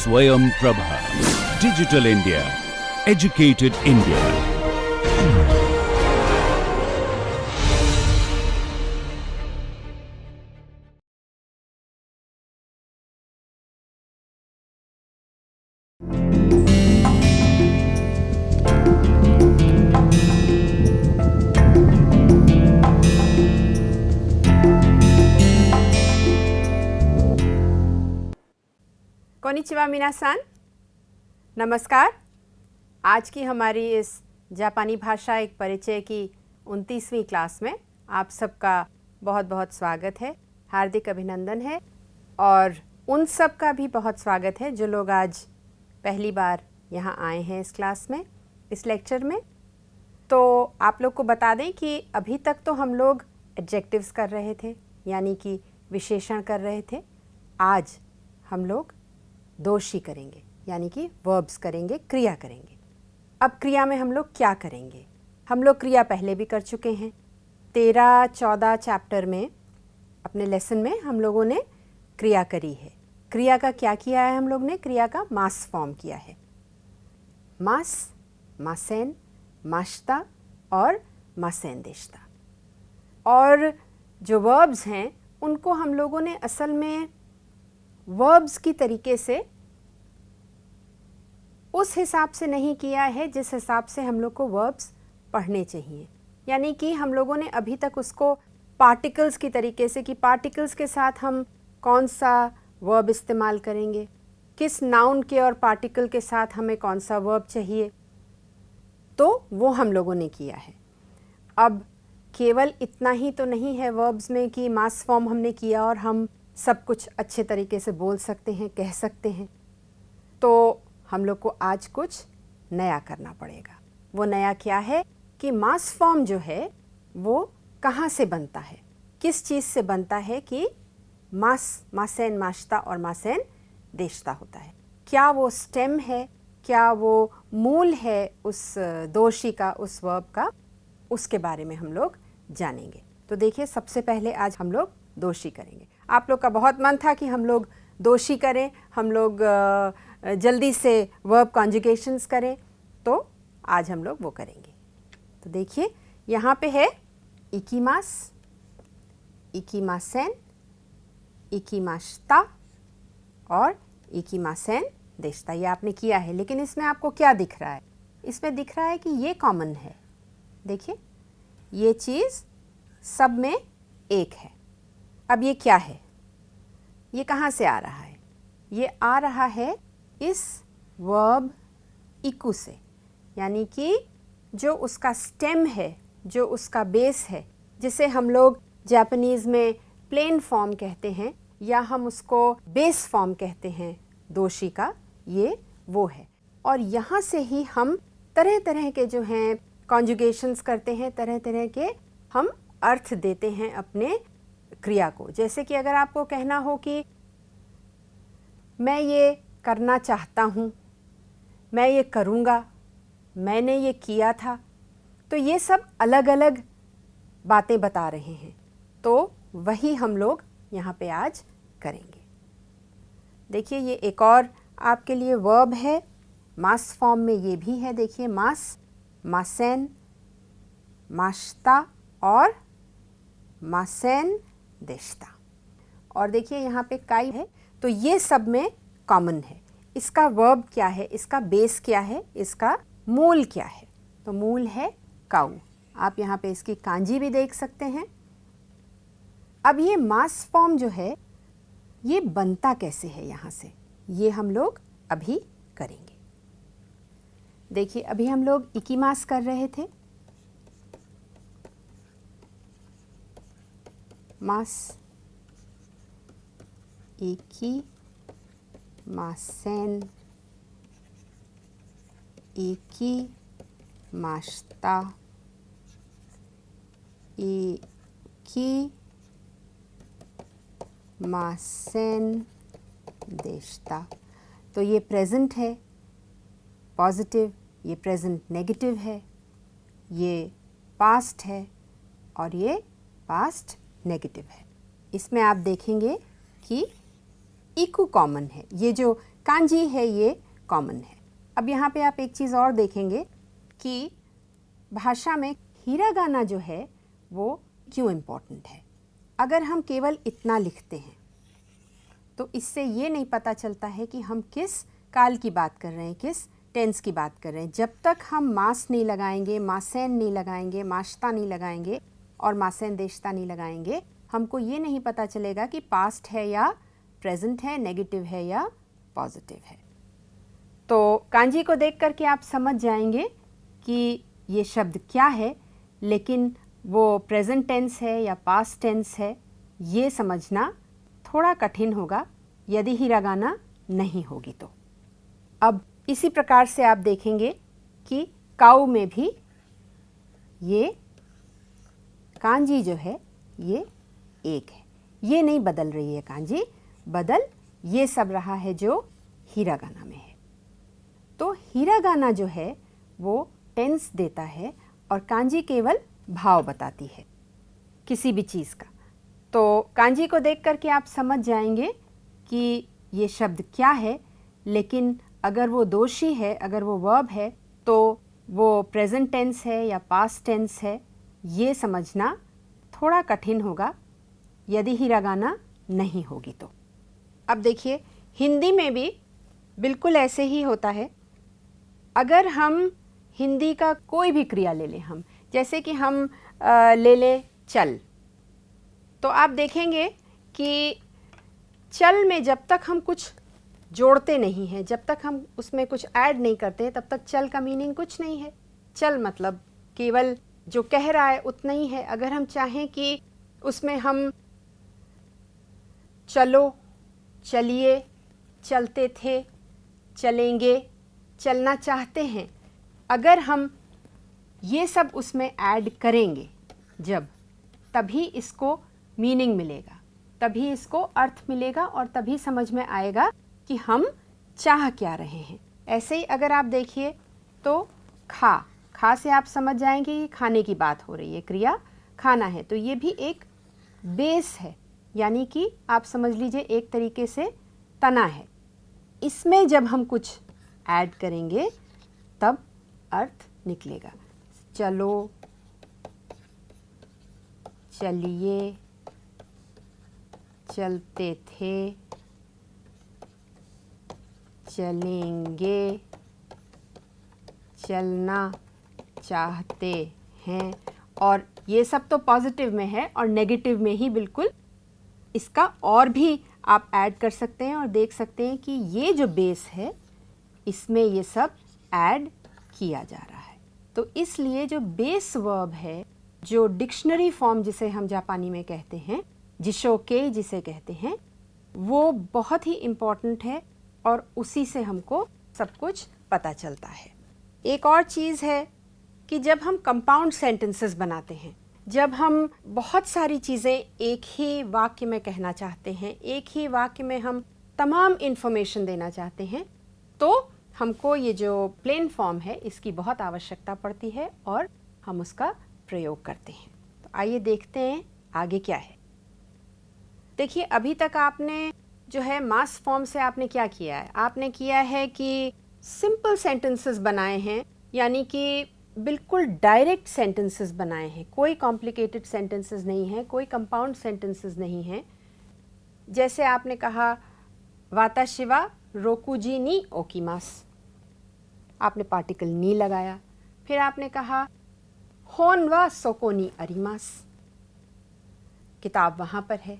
Swayam Prabha. Digital India. Educated India. कोनिचिवा मिनासान, नमस्कार। आज की हमारी इस जापानी भाषा एक परिचय की 29वीं क्लास में आप सबका बहुत बहुत स्वागत है, हार्दिक अभिनंदन है। और उन सब का भी बहुत स्वागत है जो लोग आज पहली बार यहाँ आए हैं इस क्लास में, इस लेक्चर में। तो आप लोग को बता दें कि अभी तक तो हम लोग एडजेक्टिव्स कर रहे थे, यानी कि विशेषण कर रहे थे। आज हम लोग दोषी करेंगे, यानी कि वर्ब्स करेंगे, क्रिया करेंगे। अब क्रिया में हम लोग क्या करेंगे? हम लोग क्रिया पहले भी कर चुके हैं। 13-14 चैप्टर में अपने लेसन में हम लोगों ने क्रिया करी है। क्रिया का क्या किया है? हम लोग ने क्रिया का मास फॉर्म किया है। मास, मासेन, माश्ता और मासेन देश्ता। और जो वर्ब्स हैं उनको हम लोगों ने असल में वर्ब्स की तरीके से उस हिसाब से नहीं किया है जिस हिसाब से हम लोग को वर्ब्स पढ़ने चाहिए। यानी कि हम लोगों ने अभी तक उसको पार्टिकल्स की तरीके से कि पार्टिकल्स के साथ हम कौन सा वर्ब इस्तेमाल करेंगे, किस नाउन के और पार्टिकल के साथ हमें कौन सा वर्ब चाहिए, तो वो हम लोगों ने किया है। अब केवल इतना ही तो नहीं है वर्ब्स में कि मास फॉर्म हमने किया और हम सब कुछ अच्छे तरीके से बोल सकते हैं, कह सकते हैं। तो हम लोग को आज कुछ नया करना पड़ेगा। वो नया क्या है कि मास फॉर्म जो है वो कहाँ से बनता है, किस चीज़ से बनता है कि मास, मासेन, माश्ता और मासेन देश्ता होता है। क्या वो स्टेम है, क्या वो मूल है उस दोषी का, उस वर्ब का, उसके बारे में हम लोग जानेंगे। तो देखिए, सबसे पहले आज हम लोग दोषी करेंगे। आप लोग का बहुत मन था कि हम लोग दोषी करें, हम लोग जल्दी से वर्ब कॉन्जुगेशंस करें, तो आज हम लोग वो करेंगे। तो देखिए, यहाँ पे है इकीमास, इकीमासेन, इकीमाश्ता और इकीमासेन देश्ता। ये आपने किया है, लेकिन इसमें आपको क्या दिख रहा है? इसमें दिख रहा है कि ये कॉमन है। देखिए, ये चीज़ सब में एक है। अब ये क्या है? ये कहाँ से आ रहा है? ये आ रहा है इस वर्ब इकू से, यानी कि जो उसका स्टेम है, जो उसका बेस है, जिसे हम लोग जापानीज़ में प्लेन फॉर्म कहते हैं या हम उसको बेस फॉर्म कहते हैं दोषी का, ये वो है। और यहाँ से ही हम तरह तरह के जो हैं कॉन्जुगेशंस करते हैं, तरह तरह के हम अर्थ देते हैं अपने क्रिया को। जैसे कि अगर आपको कहना हो कि मैं ये करना चाहता हूँ, मैं ये करूँगा, मैंने ये किया था, तो ये सब अलग अलग बातें बता रहे हैं। तो वही हम लोग यहाँ पे आज करेंगे। देखिए, ये एक और आपके लिए वर्ब है, मास फॉर्म में ये भी है। देखिए, मास, मासेन, माश्ता और मासेन देश्ता। और देखिए यहाँ पे काई है, तो ये सब में कॉमन है। इसका वर्ब क्या है, इसका बेस क्या है, इसका मूल क्या है? तो मूल है काउ। आप यहाँ पे इसकी कांजी भी देख सकते हैं। अब ये मास फॉर्म जो है ये बनता कैसे है यहाँ से, ये हम लोग अभी करेंगे। देखिए, अभी हम लोग इकीमास कर रहे थे, मास, इकी मासेन, इकी माश्ता, इकी मासेन देश्ता। तो ये प्रेजेंट है पॉजिटिव, ये प्रेजेंट नेगेटिव है, ये पास्ट है और ये पास्ट नेगेटिव है। इसमें आप देखेंगे कि इकू कॉमन है। ये जो कांजी है ये कॉमन है। अब यहाँ पे आप एक चीज़ और देखेंगे कि भाषा में हिरागाना जो है वो क्यों इम्पोर्टेंट है। अगर हम केवल इतना लिखते हैं तो इससे ये नहीं पता चलता है कि हम किस काल की बात कर रहे हैं, किस टेंस की बात कर रहे हैं। जब तक हम मास नहीं लगाएंगे, मासेन नहीं लगाएंगे, माश्ता नहीं लगाएंगे और मासेन देशता नहीं लगाएंगे, हमको ये नहीं पता चलेगा कि पास्ट है या प्रेजेंट है, नेगेटिव है या पॉजिटिव है। तो कांजी को देख करके आप समझ जाएंगे कि ये शब्द क्या है, लेकिन वो प्रेजेंट टेंस है या पास्ट टेंस है ये समझना थोड़ा कठिन होगा यदि हिरागाना नहीं होगी तो। अब इसी प्रकार से आप देखेंगे कि काऊ में भी ये कांजी जो है ये एक है, ये नहीं बदल रही है कांजी, बदल ये सब रहा है जो हिरागाना में है। तो हिरागाना जो है वो टेंस देता है और कांजी केवल भाव बताती है किसी भी चीज़ का। तो कांजी को देख करके आप समझ जाएंगे कि ये शब्द क्या है, लेकिन अगर वो दोषी है, अगर वो वर्ब है तो वो प्रेजेंट टेंस है या पास्ट टेंस है ये समझना थोड़ा कठिन होगा यदि हिरागाना नहीं होगी तो। अब देखिए हिंदी में भी बिल्कुल ऐसे ही होता है। अगर हम हिंदी का कोई भी क्रिया ले लें, हम जैसे कि हम ले लें चल, तो आप देखेंगे कि चल में जब तक हम कुछ जोड़ते नहीं हैं, जब तक हम उसमें कुछ ऐड नहीं करते तब तक चल का मीनिंग कुछ नहीं है। चल मतलब केवल जो कह रहा है उतना ही है। अगर हम चाहें कि उसमें हम चलो, चलिए, चलते थे, चलेंगे, चलना चाहते हैं, अगर हम ये सब उसमें ऐड करेंगे जब, तभी इसको मीनिंग मिलेगा, तभी इसको अर्थ मिलेगा और तभी समझ में आएगा कि हम चाह क्या रहे हैं। ऐसे ही अगर आप देखिए तो खा से आप समझ जाएंगे कि खाने की बात हो रही है, क्रिया खाना है, तो ये भी एक बेस है, यानी कि आप समझ लीजिए एक तरीके से तना है। इसमें जब हम कुछ ऐड करेंगे तब अर्थ निकलेगा। चलो, चलिए, चलते थे, चलेंगे, चलना चाहते हैं, और ये सब तो पॉजिटिव में है और नेगेटिव में ही बिल्कुल इसका और भी आप ऐड कर सकते हैं और देख सकते हैं कि ये जो बेस है इसमें ये सब ऐड किया जा रहा है। तो इसलिए जो बेस वर्ब है, जो डिक्शनरी फॉर्म जिसे हम जापानी में कहते हैं, जिशोके जिसे कहते हैं, वो बहुत ही इम्पॉर्टेंट है और उसी से हमको सब कुछ पता चलता है। एक और चीज़ है कि जब हम कंपाउंड सेंटेंसेस बनाते हैं, जब हम बहुत सारी चीज़ें एक ही वाक्य में कहना चाहते हैं, एक ही वाक्य में हम तमाम इन्फॉर्मेशन देना चाहते हैं, तो हमको ये जो प्लेन फॉर्म है इसकी बहुत आवश्यकता पड़ती है और हम उसका प्रयोग करते हैं। तो आइए देखते हैं आगे क्या है। देखिए अभी तक आपने जो है मास फॉर्म से आपने क्या किया है, आपने किया है कि सिंपल सेंटेंसेस बनाए हैं, यानी कि बिल्कुल डायरेक्ट सेंटेंसेस बनाए हैं, कोई कॉम्प्लिकेटेड सेंटेंसेस नहीं है, कोई कंपाउंड सेंटेंसेस नहीं है। जैसे आपने कहा वाताशिवा रोकुजी नी ओकीमास, आपने पार्टिकल नी लगाया। फिर आपने कहा होन वा सोको नी अरिमास, किताब वहाँ पर है।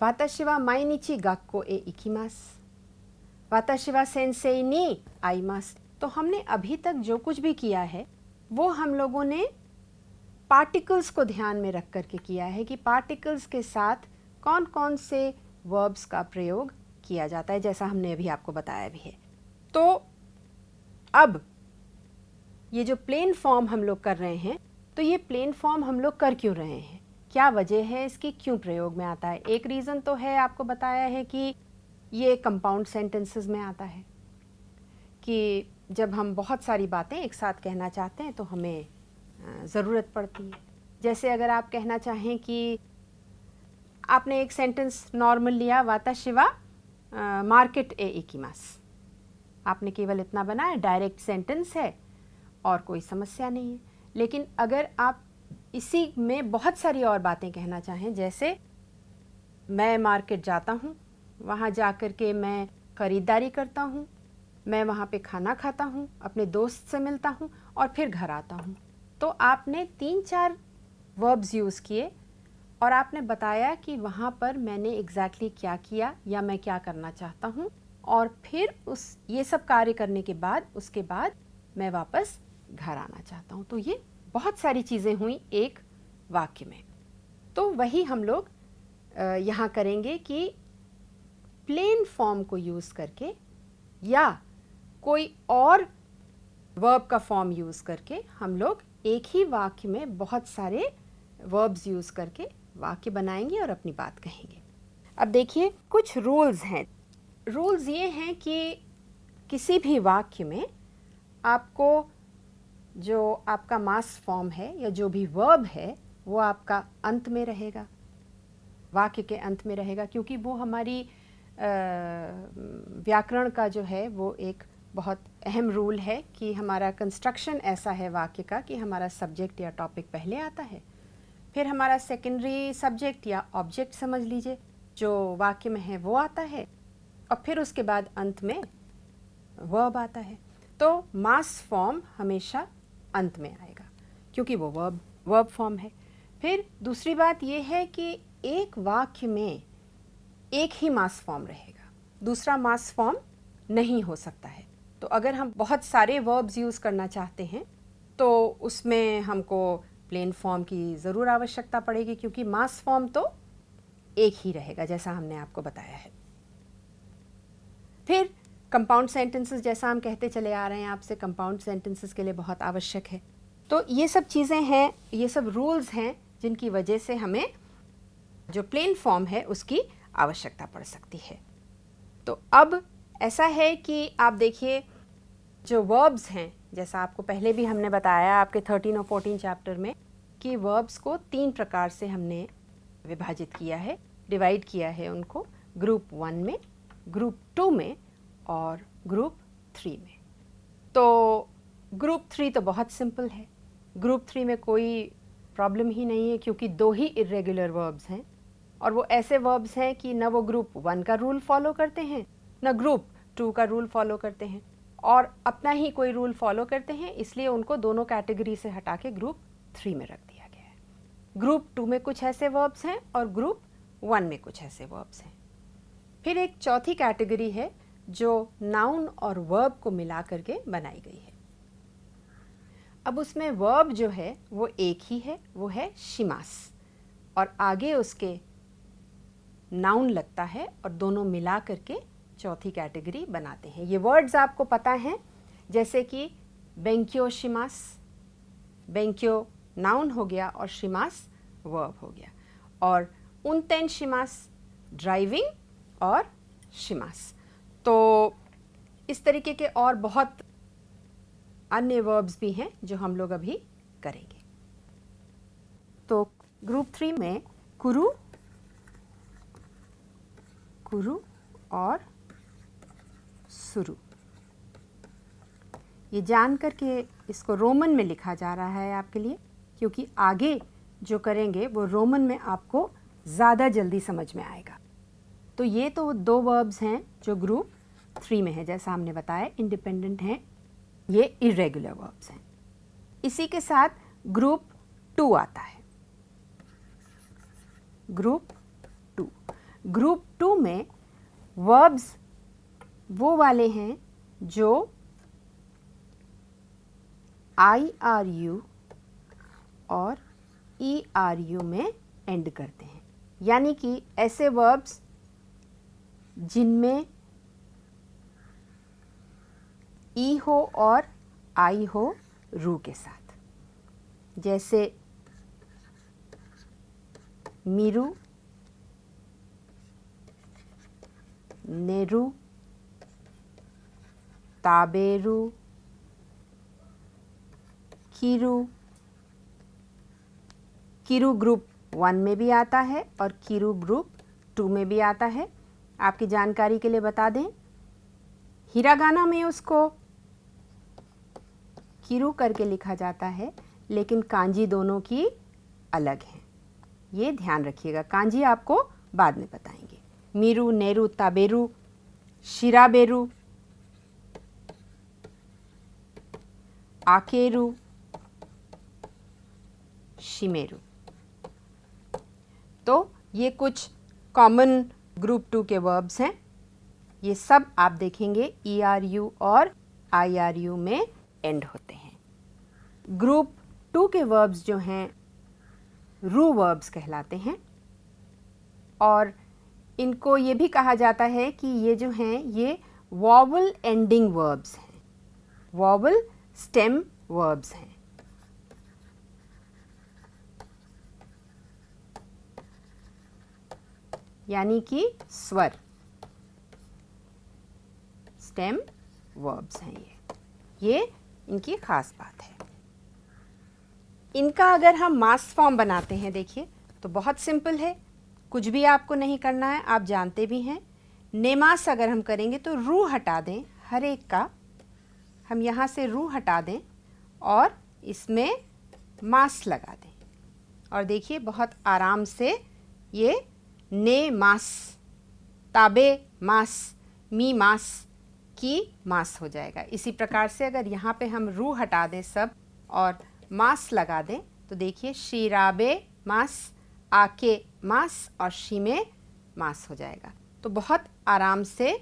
वाताशिवा माइनिची गाक्को ए इकिमास, वाताशिवा सेंसेई नी आईमास। तो हमने अभी तक जो कुछ भी किया है वो हम लोगों ने पार्टिकल्स को ध्यान में रख करके किया है कि पार्टिकल्स के साथ कौन कौन से वर्ब्स का प्रयोग किया जाता है, जैसा हमने अभी आपको बताया भी है। तो अब ये जो प्लेन फॉर्म हम लोग कर रहे हैं, तो ये प्लेन फॉर्म हम लोग कर क्यों रहे हैं, क्या वजह है इसकी, क्यों प्रयोग में आता है। एक रीज़न तो है, आपको बताया है कि ये कंपाउंड सेंटेंसेस में आता है कि जब हम बहुत सारी बातें एक साथ कहना चाहते हैं तो हमें ज़रूरत पड़ती है। जैसे अगर आप कहना चाहें कि आपने एक सेंटेंस नॉर्मल लिया, वाताशिवा मार्केट ए इकीमास। आपने केवल इतना बनाया, डायरेक्ट सेंटेंस है और कोई समस्या नहीं है। लेकिन अगर आप इसी में बहुत सारी और बातें कहना चाहें, जैसे मैं मार्केट जाता हूँ, वहाँ जा कर के मैं ख़रीदारी करता हूँ, मैं वहाँ पे खाना खाता हूँ, अपने दोस्त से मिलता हूँ और फिर घर आता हूँ, तो आपने 3-4 वर्ब्स यूज़ किए और आपने बताया कि वहाँ पर मैंने एग्जैक्टली क्या किया या मैं क्या करना चाहता हूँ, और फिर ये सब कार्य करने के बाद उसके बाद मैं वापस घर आना चाहता हूँ। तो ये बहुत सारी चीज़ें हुई एक वाक्य में। तो वही हम लोग यहाँ करेंगे कि प्लेन फॉर्म को यूज़ करके या कोई और वर्ब का फॉर्म यूज़ करके हम लोग एक ही वाक्य में बहुत सारे वर्ब्स यूज़ करके वाक्य बनाएंगे और अपनी बात कहेंगे। अब देखिए, कुछ रूल्स हैं। रूल्स ये हैं कि किसी भी वाक्य में आपको जो आपका मास फॉर्म है या जो भी वर्ब है वो आपका अंत में रहेगा, वाक्य के अंत में रहेगा, क्योंकि वो हमारी व्याकरण का जो है वो एक बहुत अहम रूल है कि हमारा कंस्ट्रक्शन ऐसा है वाक्य का कि हमारा सब्जेक्ट या टॉपिक पहले आता है, फिर हमारा सेकेंडरी सब्जेक्ट या ऑब्जेक्ट समझ लीजिए जो वाक्य में है वो आता है, और फिर उसके बाद अंत में वर्ब आता है। तो मास फॉर्म हमेशा अंत में आएगा क्योंकि वो वर्ब फॉर्म है। फिर दूसरी बात ये है कि एक वाक्य में एक ही मास फॉर्म रहेगा, दूसरा मास फॉर्म नहीं हो सकता है। तो अगर हम बहुत सारे वर्ब्स यूज़ करना चाहते हैं तो उसमें हमको प्लेन फॉर्म की ज़रूर आवश्यकता पड़ेगी, क्योंकि मास फॉर्म तो एक ही रहेगा जैसा हमने आपको बताया है। फिर कंपाउंड सेंटेंसेस, जैसा हम कहते चले आ रहे हैं आपसे, कंपाउंड सेंटेंसेस के लिए बहुत आवश्यक है। तो ये सब चीज़ें हैं, ये सब रूल्स हैं जिनकी वजह से हमें जो प्लेन फॉर्म है उसकी आवश्यकता पड़ सकती है। तो अब ऐसा है कि आप देखिए, जो वर्ब्स हैं, जैसा आपको पहले भी हमने बताया आपके 13 और 14 चैप्टर में, कि वर्ब्स को 3 प्रकार से हमने विभाजित किया है, डिवाइड किया है उनको, ग्रुप 1 में, ग्रुप 2 में और ग्रुप 3 में। तो ग्रुप 3 तो बहुत सिंपल है, ग्रुप 3 में कोई प्रॉब्लम ही नहीं है, क्योंकि 2 ही इर्रेगुलर वर्ब्स हैं और वो ऐसे वर्ब्स हैं कि न वो ग्रुप 1 का रूल फॉलो करते हैं न ग्रुप 2 का रूल फॉलो करते हैं, और अपना ही कोई रूल फॉलो करते हैं, इसलिए उनको दोनों कैटेगरी से हटा के ग्रुप 3 में रख दिया गया है। ग्रुप 2 में कुछ ऐसे वर्ब्स हैं और ग्रुप 1 में कुछ ऐसे वर्ब्स हैं। फिर एक चौथी कैटेगरी है जो नाउन और वर्ब को मिला करके बनाई गई है। अब उसमें वर्ब जो है वो एक ही है, वो है शिमास, और आगे उसके नाउन लगता है और दोनों मिला करके चौथी कैटेगरी बनाते हैं। ये वर्ड्स आपको पता हैं, जैसे कि बेंक्यो शिमास, बेंक्यो नाउन हो गया और शिमास वर्ब हो गया, और उनतेन शिमास ड्राइविंग और शिमास। तो इस तरीके के और बहुत अन्य वर्ब्स भी हैं जो हम लोग अभी करेंगे। तो ग्रुप 3 में कुरु, कुरु और सुरु, ये जान कर के इसको रोमन में लिखा जा रहा है आपके लिए, क्योंकि आगे जो करेंगे वो रोमन में आपको ज़्यादा जल्दी समझ में आएगा। तो ये तो 2 वर्ब्स हैं जो ग्रुप 3 में है, जैसा हमने बताया इंडिपेंडेंट हैं, ये इरेगुलर वर्ब्स हैं। इसी के साथ ग्रुप 2 आता है, ग्रुप 2। ग्रुप 2 में वर्ब्स वो वाले हैं जो IRU और ERU में एंड करते हैं, यानी कि ऐसे वर्ब्स जिनमें ई हो और आई हो रू के साथ, जैसे मीरू, नेरू, ताबेरू, कीरू। कीरू ग्रुप 1 में भी आता है और कीरू ग्रुप 2 में भी आता है, आपकी जानकारी के लिए बता दें, हिरागाना में उसको किरु करके लिखा जाता है, लेकिन कांजी दोनों की अलग है। ये ध्यान रखिएगा, कांजी आपको बाद में बताएंगे। मीरू, नेरू, ताबेरू, शिराबेरू, आकेरू, शिमेरू। तो ये कुछ कॉमन ग्रुप 2 के वर्ब्स हैं। ये सब आप देखेंगे ERU और IRU में एंड होते हैं। ग्रुप 2 के वर्ब्स जो हैं रू वर्ब्स कहलाते हैं, और इनको ये भी कहा जाता है कि ये जो हैं ये वॉवल एंडिंग वर्ब्स हैं, वॉवल स्टेम वर्ब्स हैं। यानी कि स्वर स्टेम वर्ब्स हैं ये इनकी खास बात है। इनका अगर हम मास फॉर्म बनाते हैं, देखिए तो बहुत सिंपल है, कुछ भी आपको नहीं करना है, आप जानते भी हैं। नेमास अगर हम करेंगे तो रू हटा दें, हर एक का हम यहाँ से रू हटा दें और इसमें मास लगा दें, और देखिए बहुत आराम से ये ने मास, ताबे मास, मी मास की मास हो जाएगा। इसी प्रकार से अगर यहाँ पे हम रू हटा दें सब और मास लगा दें तो देखिए शीराबे मास, आके मास और शीमे मास हो जाएगा। तो बहुत आराम से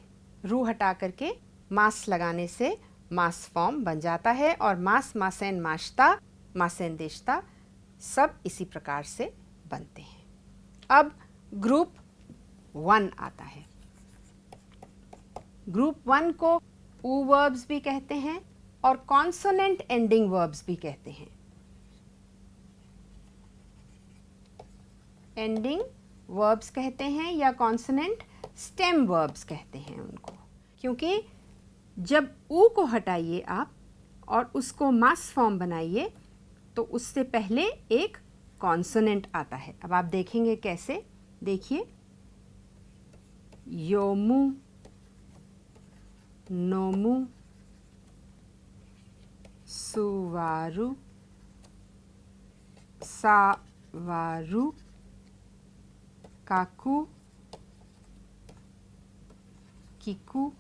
रू हटा करके मास लगाने से मास फॉर्म बन जाता है, और मास, मासेन, माश्ता, मासेन, देश्ता सब इसी प्रकार से बनते हैं। अब ग्रुप 1 आता है। ग्रुप 1 को ऊ वर्ब्स भी कहते हैं और कॉन्सोनेंट एंडिंग वर्ब्स भी कहते हैं। एंडिंग वर्ब्स कहते हैं या कॉन्सोनेंट स्टेम वर्ब्स कहते हैं उनको, क्योंकि जब ऊ को हटाइए आप और उसको मास फॉर्म बनाइए तो उससे पहले एक कॉन्सोनेंट आता है। अब आप देखेंगे कैसे, देखिए योमू, नोमू, सुवारू, सावारू, काकू, किकू।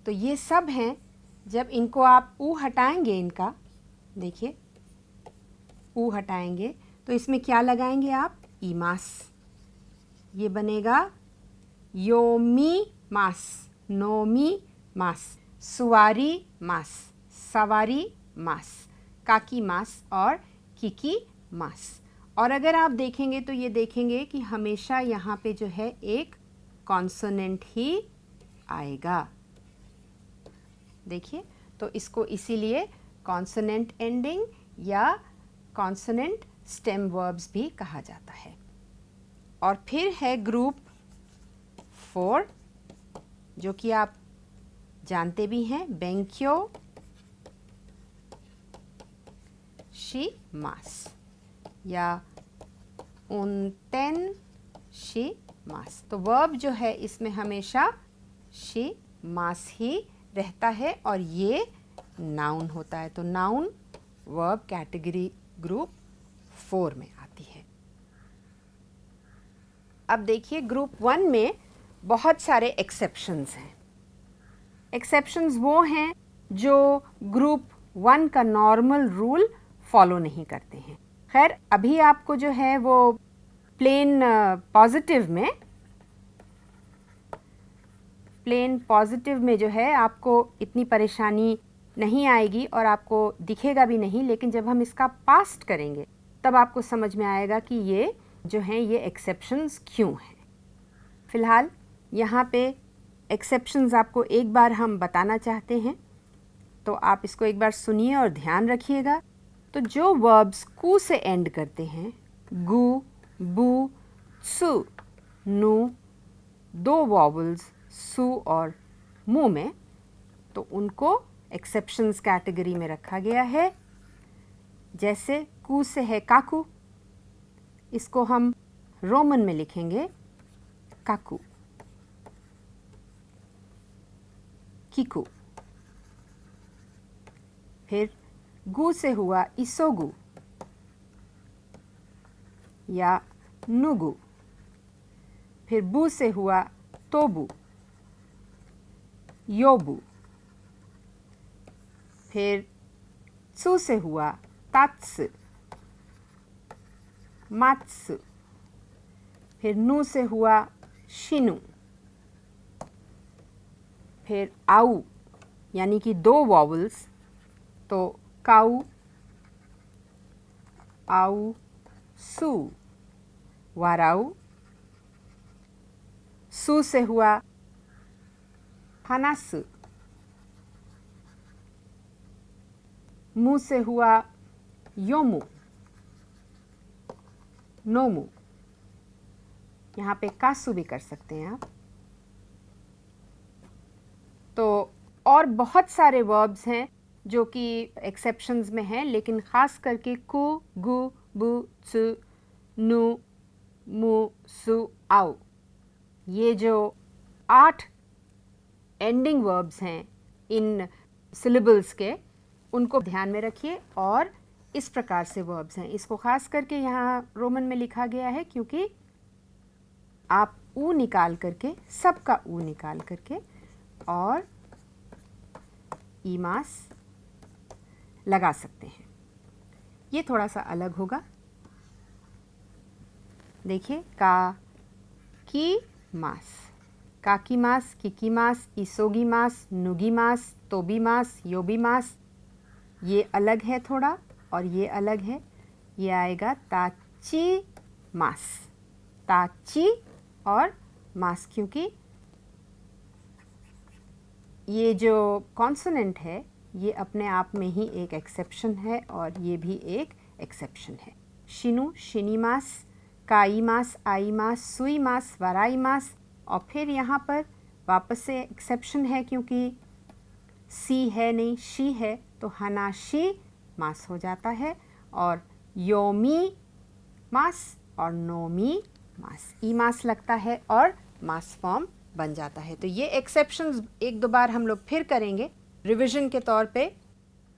तो ये सब हैं, जब इनको आप ऊ हटाएंगे, इनका देखिए ऊ हटाएंगे तो इसमें क्या लगाएंगे आप, ई मास, ये बनेगा योमी मास, नोमी मास, सुवारी मास, सवारी मास, काकी मास और किकी मास। और अगर आप देखेंगे तो ये देखेंगे कि हमेशा यहाँ पे जो है एक कॉन्सोनेंट ही आएगा। देखिए तो इसको इसीलिए कॉन्सोनेंट एंडिंग या कॉन्सोनेंट स्टेम वर्ब्स भी कहा जाता है। और फिर है ग्रुप 4, जो कि आप जानते भी हैं, बेंक्यो, शी मास या उनतेन शी मास। तो वर्ब जो है इसमें हमेशा शी मास ही रहता है और ये नाउन होता है। तो नाउन वर्ब कैटेगरी ग्रुप 4 में आती है। अब देखिए ग्रुप 1 में बहुत सारे एक्सेप्शंस हैं। एक्सेप्शंस वो हैं जो ग्रुप 1 का नॉर्मल रूल फॉलो नहीं करते हैं। खैर अभी आपको जो है वो प्लेन पॉजिटिव में जो है आपको इतनी परेशानी नहीं आएगी और आपको दिखेगा भी नहीं, लेकिन जब हम इसका पास्ट करेंगे तब आपको समझ में आएगा कि ये जो हैं ये एक्सेप्शंस क्यों हैं। फ़िलहाल यहाँ पे एक्सेप्शंस आपको एक बार हम बताना चाहते हैं, तो आप इसको एक बार सुनिए और ध्यान रखिएगा। तो जो वर्ब्स कू से एंड करते हैं, गु, बू, सु, नु, दो वॉवल्स सु और मु में, तो उनको एक्सेप्शंस कैटेगरी में रखा गया है। जैसे कू से है काकू, इसको हम रोमन में लिखेंगे काकू। किकू। फिर गु से हुआ इसोगु या नुगु। फिर बु से हुआ तोबु, योबु। फिर त्सु से हुआ तात्सु, मात्सु। फिर नु से हुआ शिनु। फिर आउ यानी कि 2 वॉवल्स, तो काउ, आउ, सु, वाराउ। सु से हुआ हानासु। मु से हुआ योमु, नोमु। यहाँ पे कासु भी कर सकते हैं आप। तो और बहुत सारे वर्ब्स हैं जो कि एक्सेप्शंस में हैं, लेकिन ख़ास करके कु, गु, बु, त्सु, नु, मु, सु, आउ, ये जो 8 एंडिंग वर्ब्स हैं इन सिलेबल्स के, उनको ध्यान में रखिए। और इस प्रकार से वर्ब्स हैं, इसको ख़ास करके यहाँ रोमन में लिखा गया है क्योंकि आप ऊ निकाल करके, सबका ऊ निकाल करके और ईमास लगा सकते हैं। ये थोड़ा सा अलग होगा। देखिए, का की मास, काकी मास, किकी मास, इसोगी मास, नुगी मास, तोबी मास, योबी मास। ये अलग है थोड़ा और ये अलग है। ये आएगा ताची मास, ताची और मास, क्योंकि ये जो कॉन्सोनेंट है ये अपने आप में ही एक एक्सेप्शन है और ये भी एक एक्सेप्शन है। शिनु, शिनीमास, काईमास, आईमास, सुईमास, वराईमास। और फिर यहाँ पर वापस से एक्सेप्शन है क्योंकि सी है नहीं, शी है, तो हनाशी मास हो जाता है। और योमी मास और नोमी मास, ई मास लगता है और मास फॉर्म बन जाता है। तो ये एक्सेप्शंस 1-2 बार हम लोग फिर करेंगे रिवीजन के तौर पे।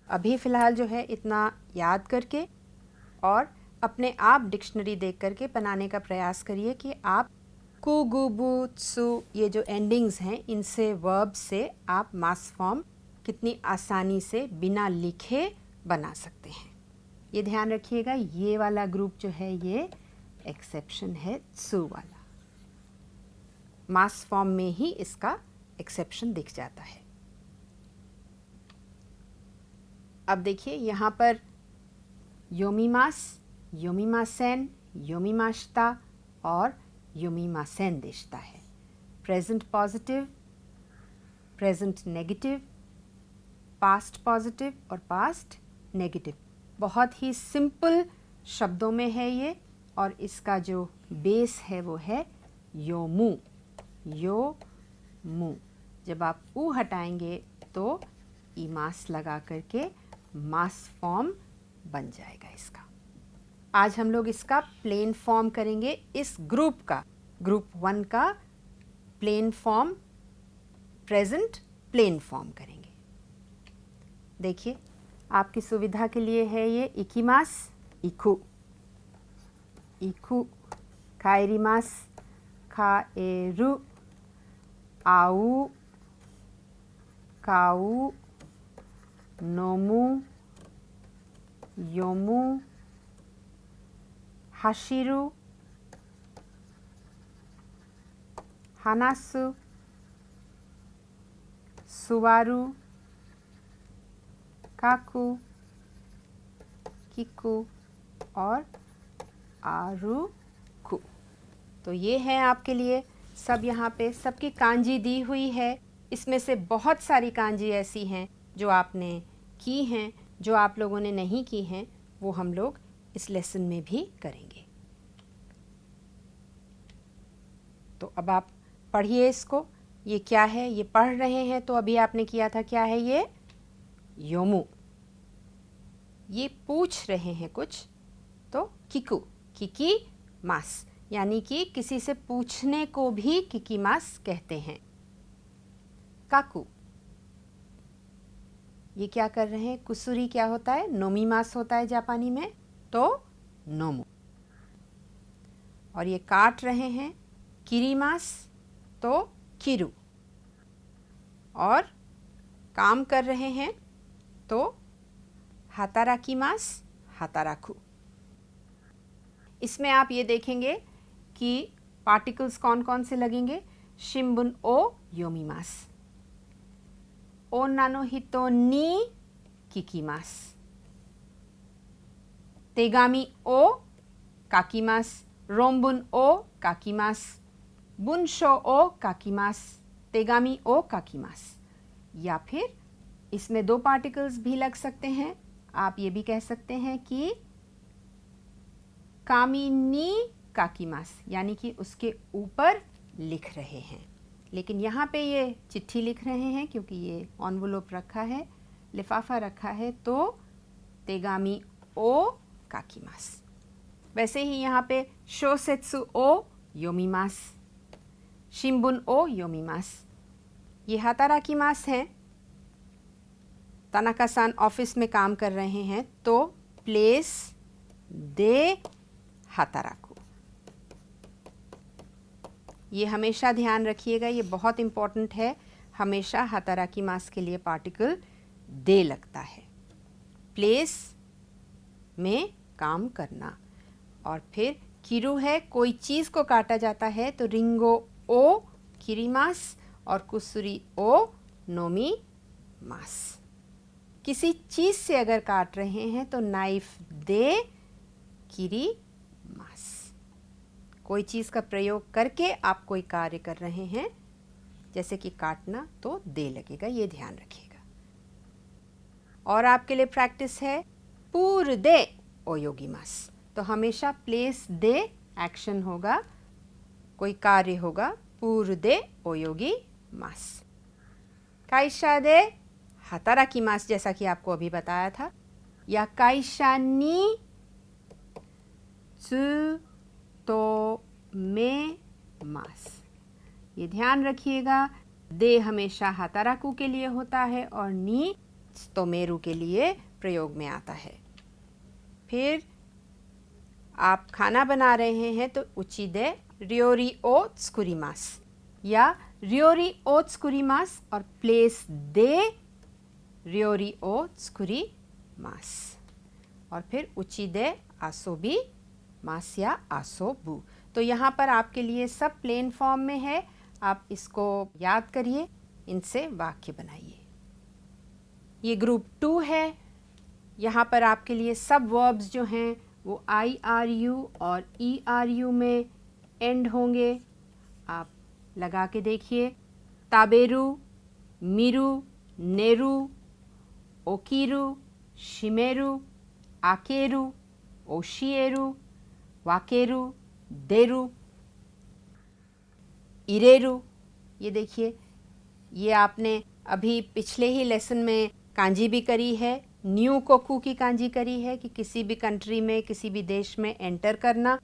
अभी फ़िलहाल जो है इतना याद करके और अपने आप डिक्शनरी देख करके बनाने का प्रयास करिए कि आप कु, गु, बु, त्सु, ये जो एंडिंग्स हैं, इनसे वर्ब से आप मास फॉर्म कितनी आसानी से बिना लिखे बना सकते हैं। ये ध्यान रखिएगा। ये वाला ग्रुप जो है ये एक्सेप्शन है, त्सु वाला। मास फॉर्म में ही इसका एक्सेप्शन दिख जाता है। अब देखिए यहाँ पर योमीमास, योमीमासेन, योमीमाश्ता और योमीमासेन दिखता है। Present positive, present negative, past positive और पास्ट नेगेटिव। बहुत ही सिंपल शब्दों में है ये, और इसका जो बेस है वो है योमु, यो मु। जब आप ऊ हटाएंगे तो ईमास लगा करके मास फॉर्म बन जाएगा इसका। आज हम लोग इसका प्लेन फॉर्म करेंगे। इस ग्रुप का, ग्रुप 1 का plane form, present plane form करेंगे। देखिए, आपकी सुविधा के लिए है ये इकीमास, इकु, इकु, काएरिमास, खाएरु, आउ, काउ, नोमु, योमु, हाशिरु, हानासु, सुवारु, काकू, किकू और आरुकु। तो ये है आपके लिए सब। यहाँ पे सबकी कांजी दी हुई है। इसमें से बहुत सारी कांजी ऐसी हैं जो आपने की हैं, जो आप लोगों ने नहीं की हैं, वो हम लोग इस लेसन में भी करेंगे। तो अब आप पढ़िए इसको। ये क्या है, ये पढ़ रहे हैं तो अभी आपने किया था, क्या है ये? योमु। ये पूछ रहे हैं कुछ, तो किकू, किकी मास, यानी कि किसी से पूछने को भी किकी मास कहते हैं। काकू, ये क्या कर रहे हैं? कुसुरी क्या होता है? नोमीमास होता है जापानी में, तो नोमु। और ये काट रहे हैं किरीमास, तो किरु। और काम कर रहे हैं तो हाताराकीमास, हाताराकु। इसमें आप ये देखेंगे कि पार्टिकल्स कौन कौन से लगेंगे। शिम्बुन ओ योमीमास, ओन्ना नो हितो नी किकीमास, तेगामी ओ काकीमास, रोम्बुन ओ काकीमास, बुनशो ओ काकीमास, तेगामी ओ काकीमास। या फिर इसमें दो पार्टिकल्स भी लग सकते हैं। आप ये भी कह सकते हैं कि कामी नी काकीमास, यानी कि उसके ऊपर लिख रहे हैं। लेकिन यहाँ पे ये चिट्ठी लिख रहे हैं क्योंकि ये एनवलप रखा है, लिफाफा रखा है, तो तेगामी ओ काकीमास। वैसे ही यहाँ पे शोसेत्सु ओ योमीमास, शिम्बुन ओ योमीमास। ये हाताराकीमास हैं। तानाका-सान ऑफिस में काम कर रहे हैं, तो प्लेस दे हाताराकु। ये हमेशा ध्यान रखिएगा, ये बहुत इम्पोर्टेंट है। हमेशा हाताराकीमास के लिए पार्टिकल दे लगता है। प्लेस में काम करना। और फिर किरु है, कोई चीज़ को काटा जाता है, तो रिंगो ओ किरीमास और कुसुरी ओ नोमी मास। किसी चीज़ से अगर काट रहे हैं तो नाइफ दे किरी मास। कोई चीज़ का प्रयोग करके आप कोई कार्य कर रहे हैं, जैसे कि काटना, तो दे लगेगा, ये ध्यान रखिएगा। और आपके लिए प्रैक्टिस है पूर दे ओयोगिमास। तो हमेशा प्लेस दे एक्शन होगा, कोई कार्य होगा, पूर दे ओयोगी मास। काइशा दे हाताराकीमास, जैसा कि आपको अभी बताया था, या काइशा नी तो में मास। ये ध्यान रखिएगा, दे हमेशा हाताराकू के लिए होता है और नी तोमेरु के लिए प्रयोग में आता है। फिर आप खाना बना रहे हैं तो उची दे रियोरी ओ त्सुकुरिमास, या रियोरी ओ त्सुकुरिमास और प्लेस दे रियोरी ओ त्सुकुरिमास। और फिर उची दे आसोबी मास या आसोबू। तो यहाँ पर आपके लिए सब प्लेन फॉर्म में है, आप इसको याद करिए, इनसे वाक्य बनाइए। ये ग्रुप 2 है। यहाँ पर आपके लिए सब वर्ब्स जो हैं वो IRU और ERU में एंड होंगे। आप लगा के देखिए। ताबेरु, मिरु, नेरु, ओकीरु, शिमेरु, आकेरु, ओशिएरु, वाकेरु, देरु, इरेरु। ये देखिए, ये आपने अभी पिछले ही लेसन में कांजी भी करी है, न्यू कोकू की कांजी करी है कि किसी भी कंट्री में, किसी भी देश में एंटर करना।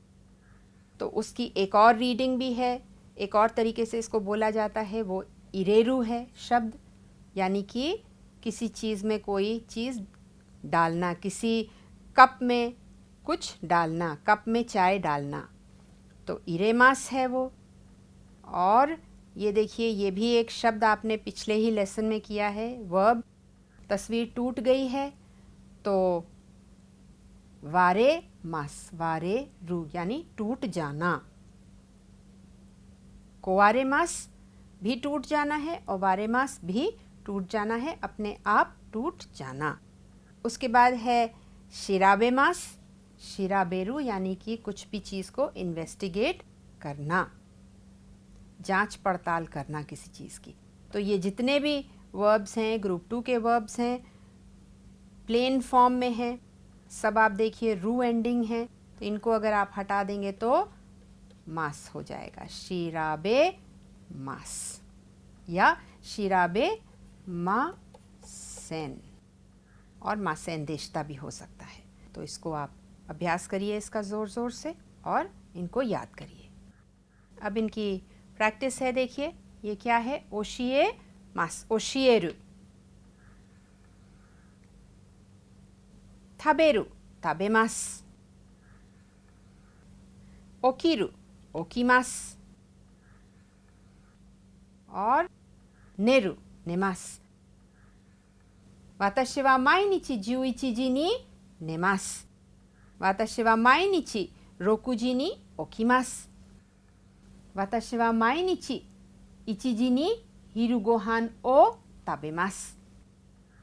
तो उसकी एक और रीडिंग भी है, एक और तरीके से इसको बोला जाता है, वो इरेरु है शब्द, यानी कि किसी चीज़ में कोई चीज़ डालना, किसी कप में कुछ डालना, कप में चाय डालना, तो इरेमास है वो। और ये देखिए, ये भी एक शब्द आपने पिछले ही लेसन में किया है, वर्ब। तस्वीर टूट गई है तो वारे मास, वारे रू यानी टूट जाना। कोवारे मास भी टूट जाना है और वारे मास भी टूट जाना है, अपने आप टूट जाना। उसके बाद है शिराबे मास, शिराबेरु यानी कि कुछ भी चीज़ को इन्वेस्टिगेट करना, जांच पड़ताल करना किसी चीज़ की। तो ये जितने भी वर्ब्स हैं, ग्रुप 2 के वर्ब्स हैं, प्लेन फॉर्म में हैं, सब आप देखिए रू एंडिंग है, तो इनको अगर आप हटा देंगे तो मास हो जाएगा, शिराबे मास या शिराबे मासेन, और मासेन देशता भी हो सकता है। तो इसको आप अभ्यास करिए इसका ज़ोर ज़ोर से और इनको याद करिए। अब इनकी प्रैक्टिस है, देखिए ये क्या है, ओशिए मास, ओशिएरु। taberu, tabemasu. Okiru, okimasu. और नेरु, नेमासु. 私は毎日11時に寝ます。私は毎日6時に起きます。私は毎日1時に昼ご飯を食べます。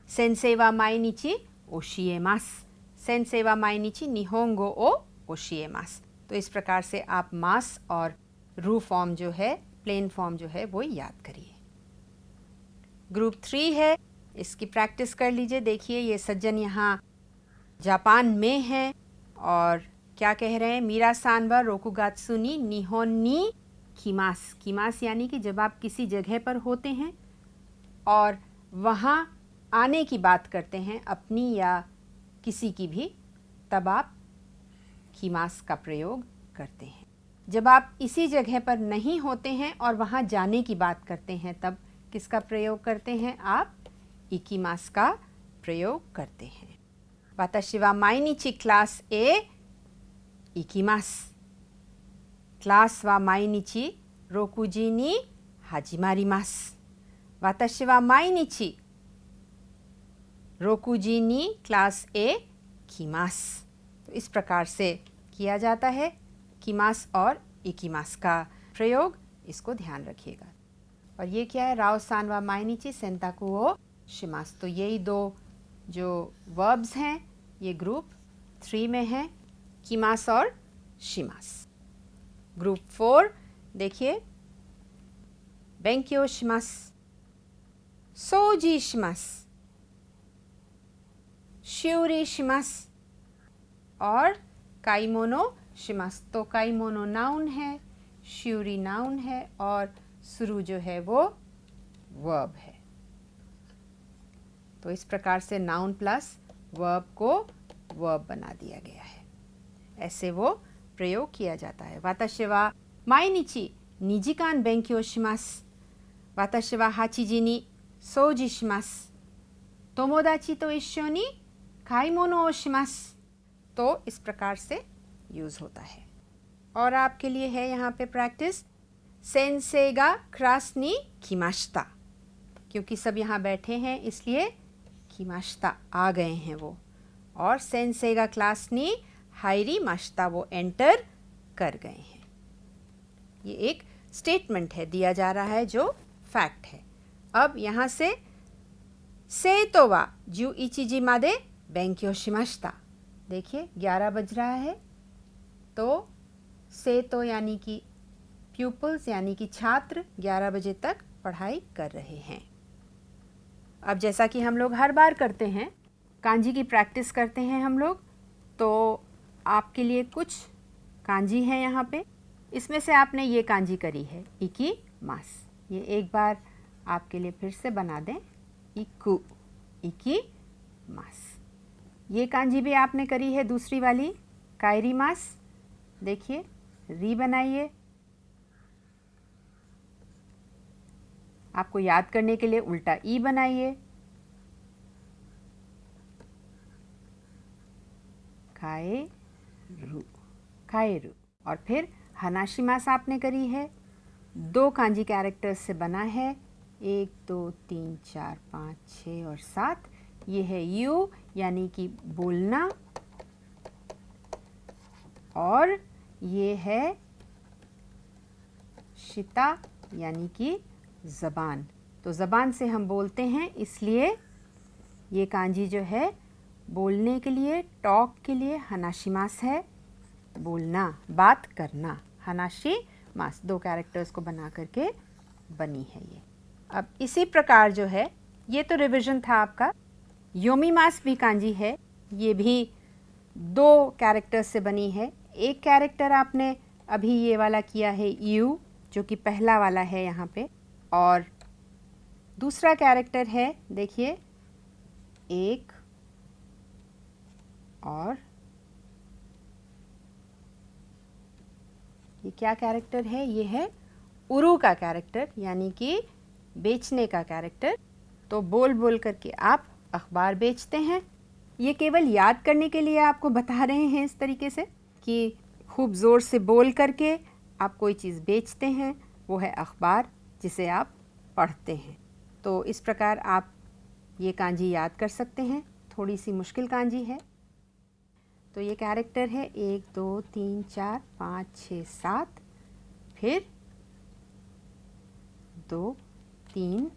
先生は毎日教えます。先生は毎日日本語を教えます。तो इस प्रकार से आप मास और रू फॉर्म जो है, प्लेन फॉर्म जो है वो याद करिए. ग्रुप 3 है, इसकी प्रैक्टिस कर लीजिए. देखिए ये सज्जन यहाँ जापान में है और क्या कह रहे हैं, मीरा सान वा रोकुगात्सु नि निहोन नि किमास. किमास यानी कि जब आप किसी जगह पर होते हैं और वहाँ आने की बात करते हैं, अपनी या किसी की भी, तब आप किमास का प्रयोग करते हैं. जब आप इसी जगह पर नहीं होते हैं और वहाँ जाने की बात करते हैं, तब किसका प्रयोग करते हैं आप? इकिमास का प्रयोग करते हैं. वाताशी वा माइनिची क्लास ए इकिमासु. क्लास वा माइनिची 6時に始まります。私は毎日6時にクラスへ来ます。तो इस प्रकार से किया जाता है किमास और इकिमास का प्रयोग. इसको ध्यान रखिएगा. और ये क्या है? राओ सान वा माइनिची सेंताकु ओ शिमास. तो यही दो जो वर्ब्स हैं ये ग्रुप 3 में हैं, किमास और शिमास. ग्रुप 4 देखिए, बेंक्यो शिमास, सोजी शिमास, शिउरी शिमास और काइमोनो शिमास. तो काइमोनो नाउन है, शिउरी नाउन है और सुरु जो है वो वर्ब है. तो इस प्रकार से नाउन प्लस वर्ब को वर्ब बना दिया गया है. ऐसे वो प्रयोग किया जाता है. वाताशी वा माइनिची 2時間勉強します。私は8時に掃除します。友達と一緒に買い物をします. तो इस प्रकार से यूज होता है. और आपके लिए है यहाँ पे प्रैक्टिस. सेंसे गा क्लास नि किमाशिता. क्योंकि सब यहाँ बैठे हैं इसलिए किमाशिता आ गए हैं वो. और सेंसे गा क्लास नि हाइरी माशिता, वो एंटर कर गए हैं. ये एक स्टेटमेंट है, दिया जा रहा है जो फैक्ट है. अब यहाँ से सेतो वा 11時まで勉強しました. देखिए 11 बज रहा है, तो सेतो यानी कि प्यूपल्स यानी कि छात्र 11 बजे तक पढ़ाई कर रहे हैं. अब जैसा कि हम लोग हर बार करते हैं, कांजी की प्रैक्टिस करते हैं हम लोग, तो आपके लिए कुछ कांजी हैं यहाँ पे. इसमें से आपने ये कांजी करी है इकी मास. ये एक बार आपके लिए फिर से बना दें. इकु, इकी मास. ये कांजी भी आपने करी है दूसरी वाली कायरी मास. देखिए री बनाइए. आपको याद करने के लिए उल्टा ई बनाइए. काएरू, काएरू. और फिर हनाशिमास आपने करी है. 2 कांजी कैरेक्टर्स से बना है. 1 2 3 4 5 6 और 7. ये है यू यानी कि बोलना, और ये है शिता यानी कि ज़बान. तो ज़बान से हम बोलते हैं, इसलिए ये कांजी जो है बोलने के लिए, टॉक के लिए हनाशिमास है. बोलना, बात करना. हनाशी मास 2 कैरेक्टर्स को बना करके बनी है ये. अब इसी प्रकार जो है, ये तो रिवीजन था आपका. योमी मास भी कांजी है. ये भी 2 कैरेक्टर्स से बनी है. एक कैरेक्टर आपने अभी ये वाला किया है यू, जो कि पहला वाला है यहाँ पे, और दूसरा कैरेक्टर है देखिए एक, और ये क्या कैरेक्टर है? ये है उरु का कैरेक्टर, यानी कि बेचने का कैरेक्टर. तो बोल बोल करके आप अखबार बेचते हैं. ये केवल याद करने के लिए आपको बता रहे हैं इस तरीके से कि खूब ज़ोर से बोल करके आप कोई चीज़ बेचते हैं, वो है अखबार जिसे आप पढ़ते हैं। तो इस प्रकार आप ये कांजी याद कर सकते हैं। थोड़ी सी मुश्किल कांजी है। तो ये कैरेक्टर है 1 2 3 4 5 6 7, फिर 2 3,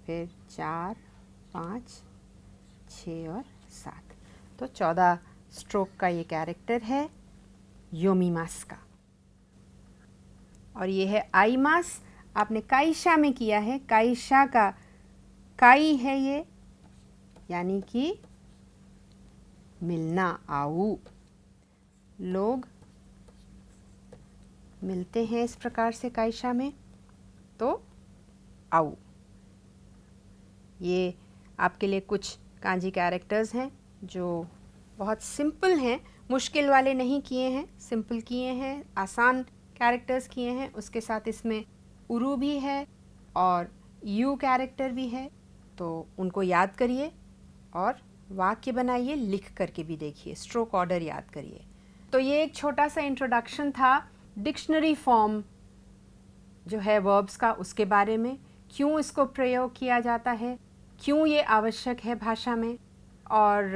फिर 4 5 6 और 7। तो 14 स्ट्रोक का ये कैरेक्टर है योमीमास का। और ये है आईमास। आपने काईशा में किया है। काईशा का काई है ये, यानी कि मिलना, आओ। लोग मिलते हैं इस प्रकार से काईशा में, तो आओ। ये आपके लिए कुछ कांजी कैरेक्टर्स हैं जो बहुत सिंपल हैं, मुश्किल वाले नहीं किए हैं, सिंपल किए हैं, आसान कैरेक्टर्स किए हैं। उसके साथ इसमें उरु भी है और यू कैरेक्टर भी है। तो उनको याद करिए और वाक्य बनाइए, लिख करके भी देखिए, स्ट्रोक ऑर्डर याद करिए। तो ये एक छोटा सा इंट्रोडक्शन था डिक्शनरी फॉर्म जो है वर्ब्स का, उसके बारे में, क्यों इसको प्रयोग किया जाता है, क्यों ये आवश्यक है भाषा में, और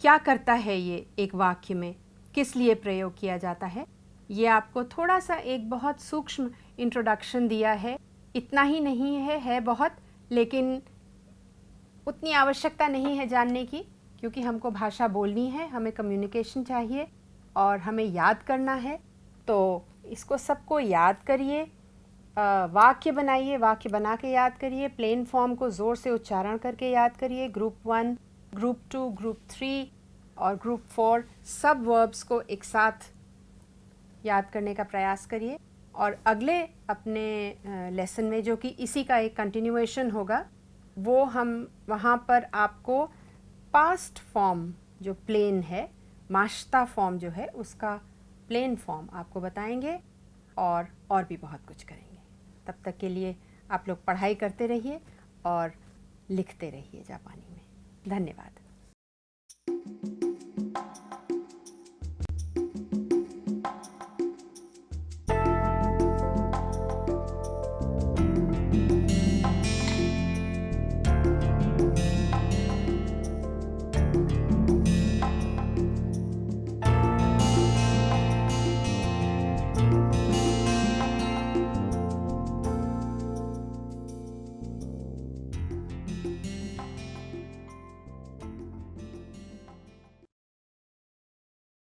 क्या करता है ये एक वाक्य में, किस लिए प्रयोग किया जाता है। ये आपको थोड़ा सा एक बहुत सूक्ष्म इंट्रोडक्शन दिया है। इतना ही नहीं है बहुत, लेकिन उतनी आवश्यकता नहीं है जानने की, क्योंकि हमको भाषा बोलनी है, हमें कम्युनिकेशन चाहिए और हमें याद करना है। तो इसको सबको याद करिए, वाक्य बनाइए, वाक्य बना के याद करिए, प्लेन फॉर्म को ज़ोर से उच्चारण करके याद करिए। ग्रुप 1, ग्रुप 2, ग्रुप 3 और ग्रुप 4 सब वर्ब्स को एक साथ याद करने का प्रयास करिए। और अगले अपने लेसन में, जो कि इसी का एक कंटिन्यूएशन होगा, वो हम वहाँ पर आपको पास्ट फॉर्म जो प्लेन है, माश्ता फॉर्म जो है, उसका प्लेन फॉर्म आपको बताएंगे और भी बहुत कुछ करेंगे। तब तक के लिए आप लोग पढ़ाई करते रहिए और लिखते रहिए जापानी में। धन्यवाद।